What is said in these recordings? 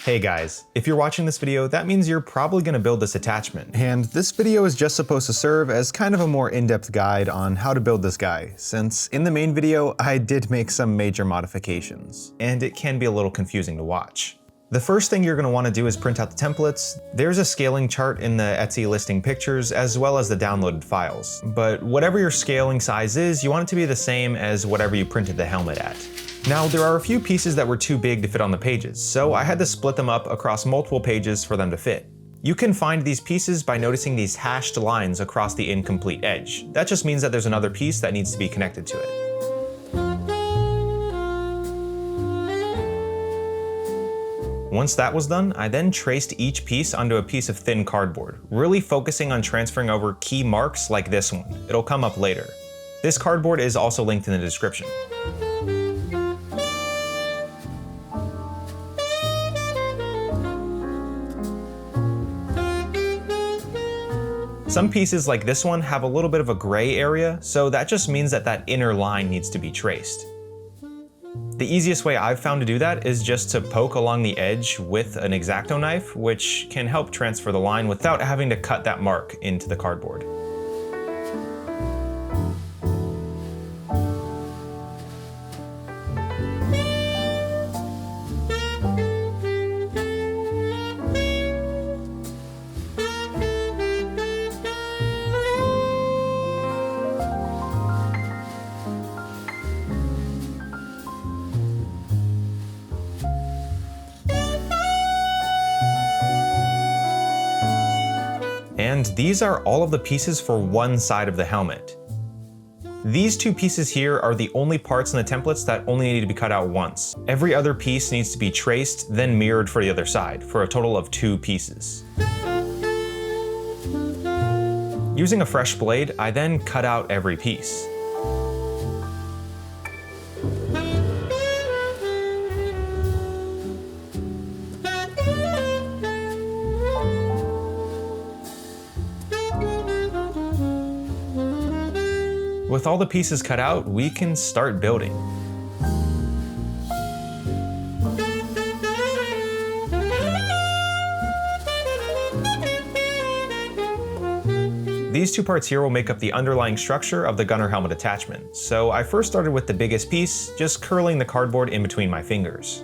Hey guys, if you're watching this video, that means you're probably going to build this attachment. And this video is just supposed to serve as kind of a more in-depth guide on how to build this guy, since in the main video, I did make some major modifications, and it can be a little confusing to watch. The first thing you're going to want to do is print out the templates. There's a scaling chart in the Etsy listing pictures as well as the downloaded files. But whatever your scaling size is, you want it to be the same as whatever you printed the helmet at. Now, there are a few pieces that were too big to fit on the pages, so I had to split them up across multiple pages for them to fit. You can find these pieces by noticing these hashed lines across the incomplete edge. That just means that there's another piece that needs to be connected to it. Once that was done, I then traced each piece onto a piece of thin cardboard, really focusing on transferring over key marks like this one. It'll come up later. This cardboard is also linked in the description. Some pieces like this one have a little bit of a gray area, so that just means that that inner line needs to be traced. The easiest way I've found to do that is just to poke along the edge with an X-Acto knife, which can help transfer the line without having to cut that mark into the cardboard. And these are all of the pieces for one side of the helmet. These two pieces here are the only parts in the templates that only need to be cut out once. Every other piece needs to be traced, then mirrored for the other side, for a total of 2 pieces. Using a fresh blade, I then cut out every piece. With all the pieces cut out, we can start building. These 2 parts here will make up the underlying structure of the gunner helmet attachment. So I first started with the biggest piece, just curling the cardboard in between my fingers.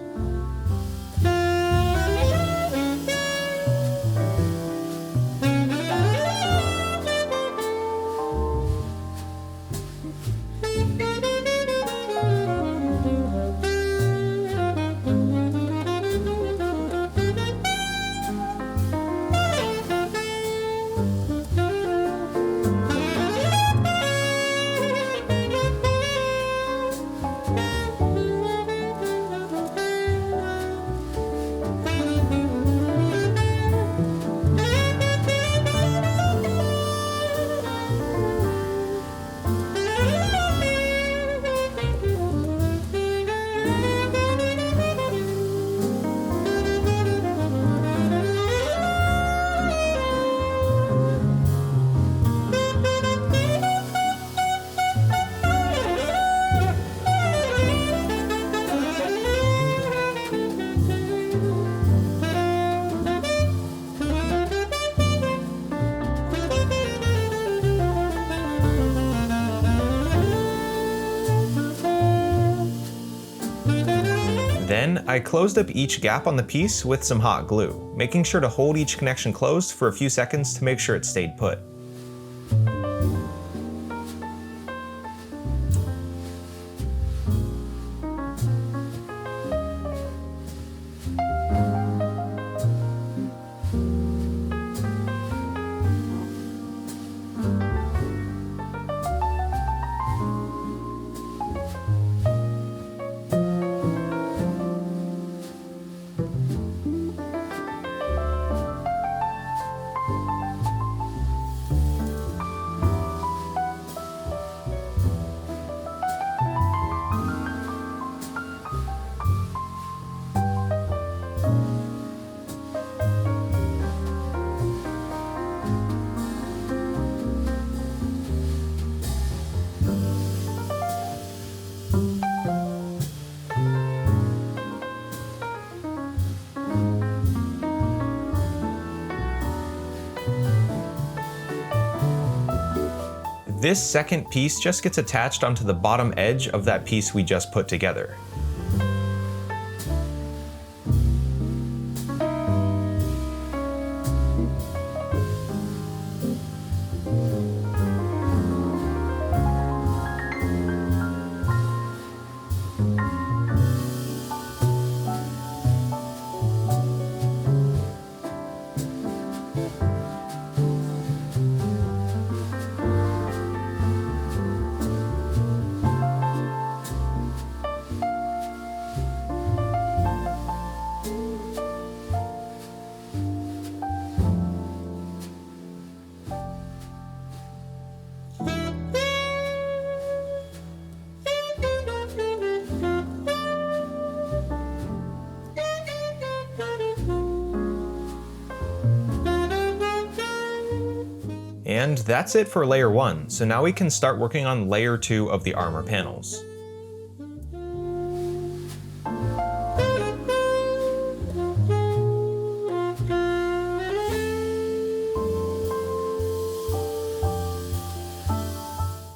Then, I closed up each gap on the piece with some hot glue, making sure to hold each connection closed for a few seconds to make sure it stayed put. this second piece just gets attached onto the bottom edge of that piece we just put together. And that's it for layer 1, so now we can start working on layer 2 of the armor panels.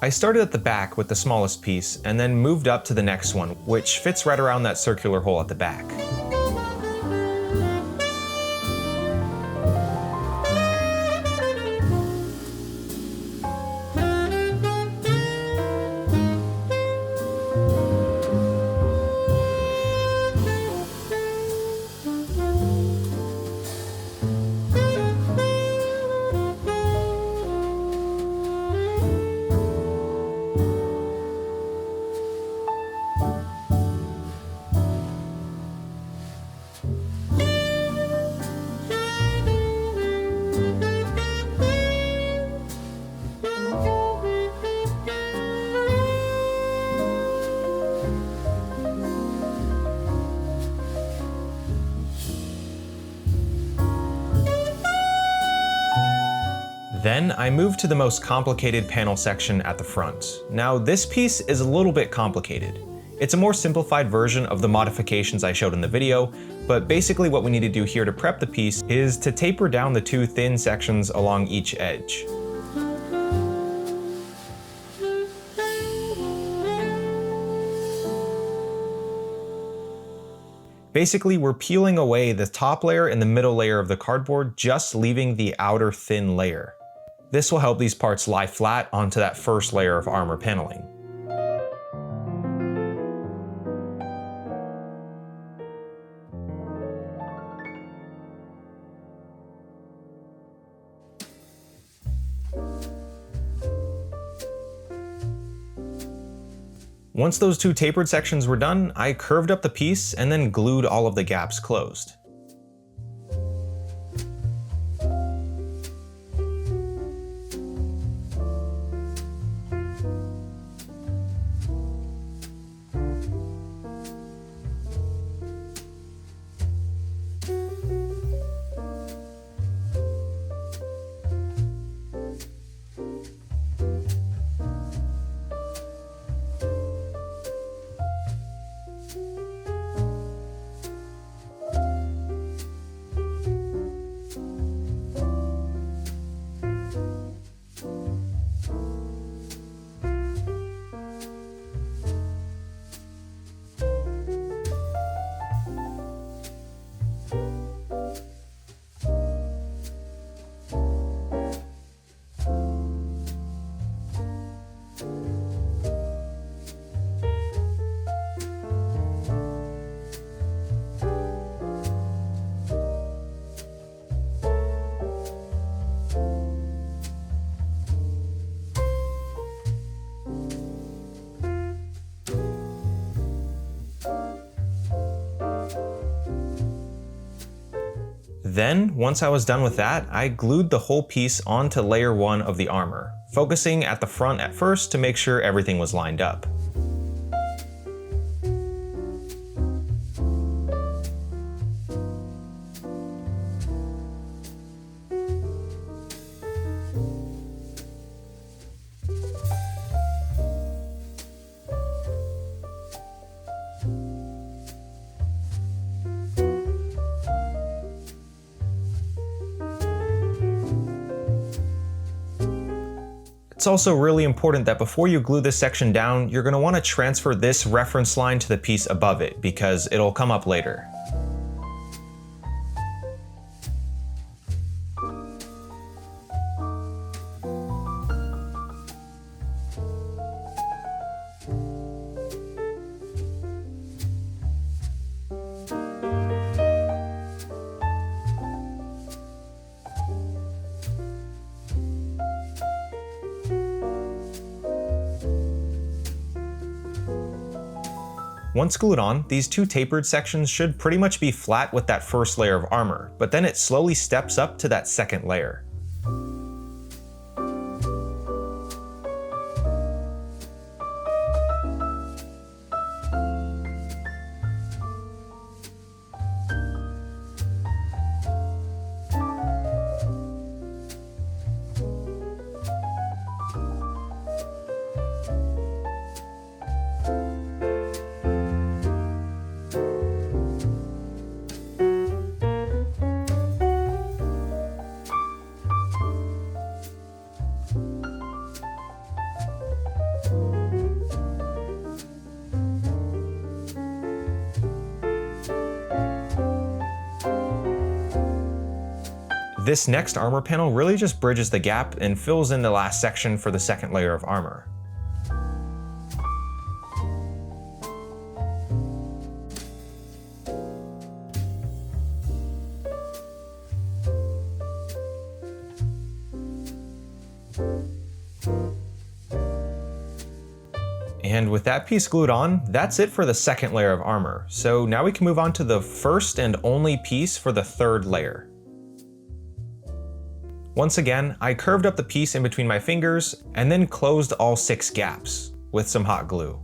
I started at the back with the smallest piece and then moved up to the next one, which fits right around that circular hole at the back. Then I moved to the most complicated panel section at the front. Now this piece is a little bit complicated. It's a more simplified version of the modifications I showed in the video, but basically what we need to do here to prep the piece is to taper down the two thin sections along each edge. Basically, we're peeling away the top layer and the middle layer of the cardboard, just leaving the outer thin layer. This will help these parts lie flat onto that first layer of armor paneling. Once those two tapered sections were done, I curved up the piece and then glued all of the gaps closed. Then, once I was done with that, I glued the whole piece onto layer 1 of the armor, focusing at the front at first to make sure everything was lined up. It's also really important that before you glue this section down, you're going to want to transfer this reference line to the piece above it because it'll come up later. Once glued on, these two tapered sections should pretty much be flat with that first layer of armor, but then it slowly steps up to that second layer. This next armor panel really just bridges the gap and fills in the last section for the second layer of armor. And with that piece glued on, that's it for the second layer of armor. So now we can move on to the first and only piece for the third layer. Once again, I curved up the piece in between my fingers and then closed all 6 gaps with some hot glue.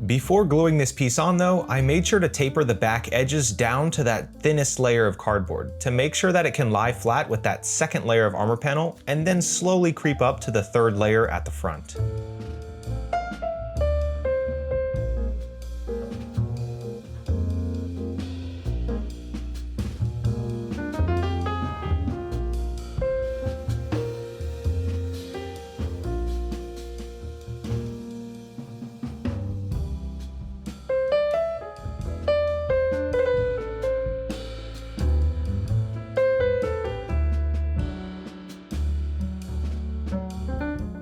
Before gluing this piece on though, I made sure to taper the back edges down to that thinnest layer of cardboard to make sure that it can lie flat with that second layer of armor panel and then slowly creep up to the third layer at the front.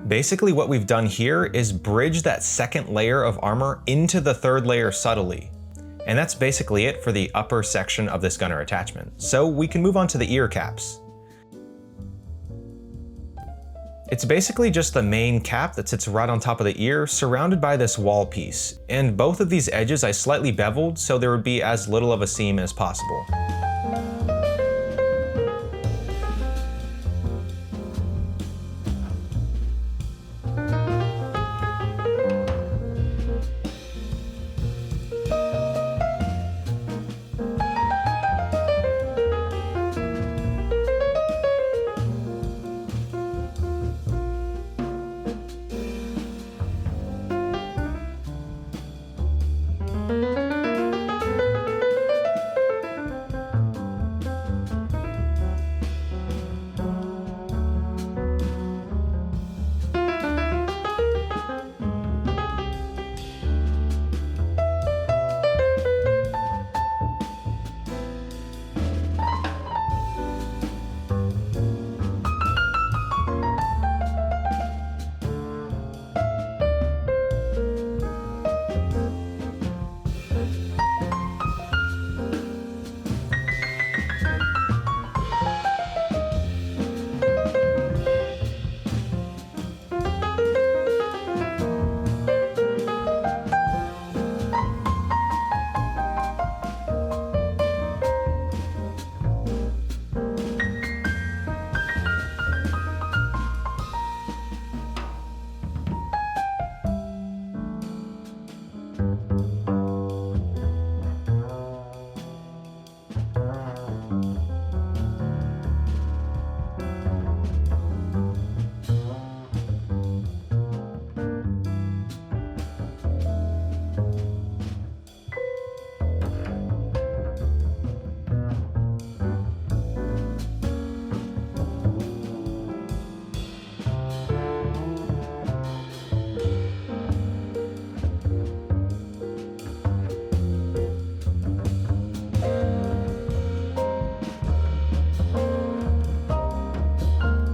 Basically what we've done here is bridge that second layer of armor into the third layer subtly. And that's basically it for the upper section of this gunner attachment. So we can move on to the ear caps. It's basically just the main cap that sits right on top of the ear, surrounded by this wall piece. And both of these edges I slightly beveled so there would be as little of a seam as possible.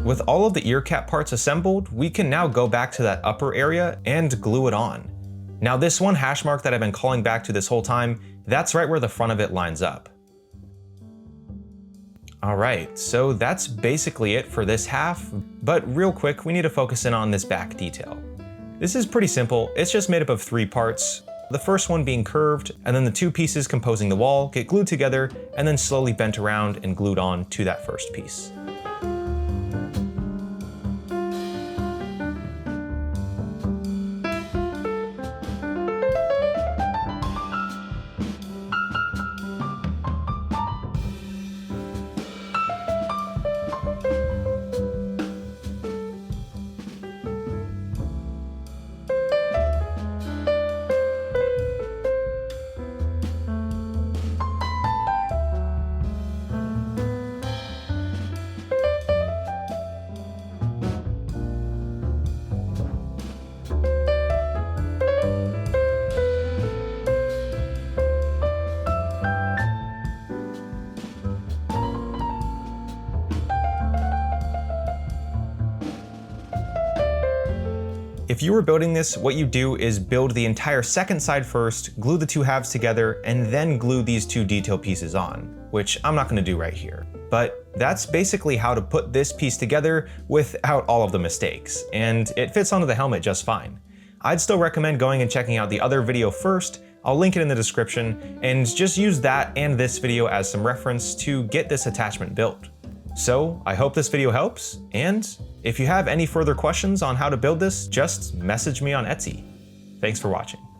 With all of the ear cap parts assembled, we can now go back to that upper area and glue it on. Now this one hash mark that I've been calling back to this whole time, that's right where the front of it lines up. Alright, so that's basically it for this half, but real quick, we need to focus in on this back detail. This is pretty simple, it's just made up of 3 parts. The first one being curved, and then the 2 pieces composing the wall get glued together and then slowly bent around and glued on to that first piece. If you were building this, what you do is build the entire second side first, glue the 2 halves together, and then glue these 2 detail pieces on, which I'm not gonna do right here. But that's basically how to put this piece together without all of the mistakes, and it fits onto the helmet just fine. I'd still recommend going and checking out the other video first. I'll link it in the description, and just use that and this video as some reference to get this attachment built. So I hope this video helps, and if you have any further questions on how to build this, just message me on Etsy. Thanks for watching.